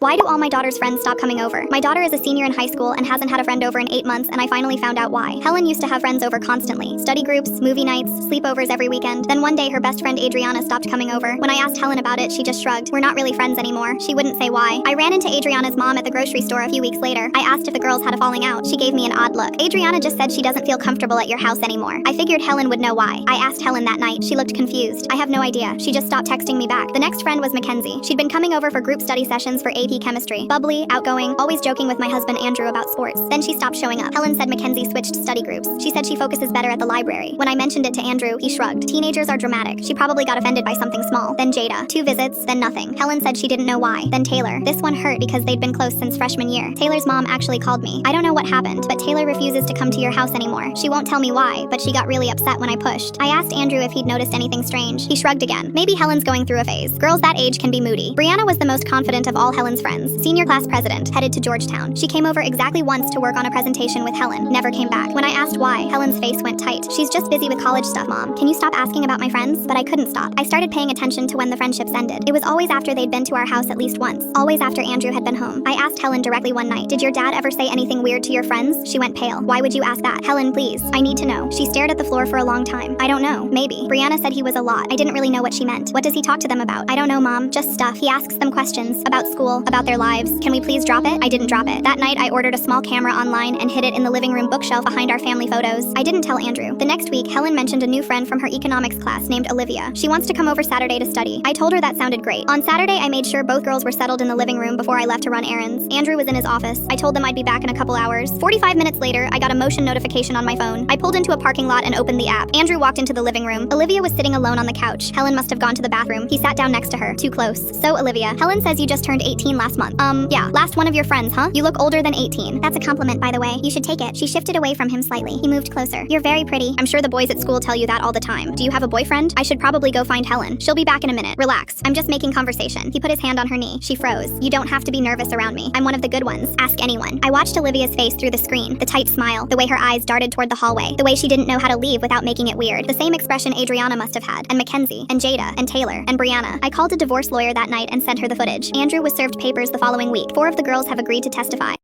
Why do all my daughter's friends stop coming over? My daughter is a senior in high school and hasn't had a friend over in 8 months, and I finally found out why. Helen used to have friends over constantly. Study groups, movie nights, sleepovers every weekend. Then one day her best friend Adriana stopped coming over. When I asked Helen about it, she just shrugged. We're not really friends anymore. She wouldn't say why. I ran into Adriana's mom at the grocery store a few weeks later. I asked if the girls had a falling out. She gave me an odd look. Adriana just said she doesn't feel comfortable at your house anymore. I figured Helen would know why. I asked Helen that night. She looked confused. I have no idea. She just stopped texting me back. The next friend was Mackenzie. She'd been coming over for group study sessions for AP chemistry. Bubbly, outgoing, always joking with my husband Andrew about sports. Then she stopped showing up. Helen said Mackenzie switched study groups. She said she focuses better at the library. When I mentioned it to Andrew, he shrugged. Teenagers are dramatic. She probably got offended by something small. Then Jada. 2 visits, then nothing. Helen said she didn't know why. Then Taylor. This one hurt because they'd been close since freshman year. Taylor's mom actually called me. I don't know what happened, but Taylor refuses to come to your house anymore. She won't tell me why, but she got really upset when I pushed. I asked Andrew if he'd noticed anything strange. He shrugged again. Maybe Helen's going through a phase. Girls that age can be moody. Brianna was the most confident of all Helen's friends. Senior class president, headed to Georgetown. She came over exactly once to work on a presentation with Helen. Never came back. When I asked why, Helen's face went tight. She's just busy with college stuff, Mom. Can you stop asking about my friends? But I couldn't stop. I started paying attention to when the friendships ended. It was always after they'd been to our house at least once. Always after Andrew had been home. I asked Helen directly one night, did your dad ever say anything weird to your friends? She went pale. Why would you ask that? Helen, please. I need to know. She stared at the floor for a long time. I don't know. Maybe. Brianna said he was a lot. I didn't really know what she meant. What does he talk to them about? I don't know, Mom. Just stuff. He asks them questions. About school. About their lives. Can we please drop it? I didn't drop it. That night I ordered a small camera online and hid it in the living room bookshelf behind our family photos. I didn't tell Andrew. The next week, Helen mentioned a new friend from her economics class named Olivia. She wants to come over Saturday to study. I told her that sounded great. On Saturday, I made sure both girls were settled in the living room before I left to run errands. Andrew was in his office. I told them I'd be back in a couple hours. 45 minutes later, I got a motion notification on my phone. I pulled into a parking lot and opened the app. Andrew walked into the living room. Olivia was sitting alone on the couch. Helen must have gone to the bathroom. He sat down next to her. Too close. So, Olivia, Helen says you just turned 18 last month. Yeah, last one of your friends, huh? You look older than 18. That's a compliment, by the way. You should take it. She shifted away from him slightly. He moved closer. You're very pretty. I'm sure the boys at school tell you that all the time. Do you have a boyfriend? I should probably go find Helen. She'll be back in a minute. Relax. I'm just making conversation. He put his hand on her knee. She froze. You don't have to be nervous around me. I'm one of the good ones. Ask anyone. I watched Olivia's face through the screen. The tight smile. The way her eyes darted toward the hallway. The way she didn't know how to leave without making it weird. The same expression Adriana must have had. And Mackenzie. And Jada. And Taylor. And Brianna. I called a divorce lawyer that night and sent her the footage. Andrew was served papers the following week. 4 of the girls have agreed to testify.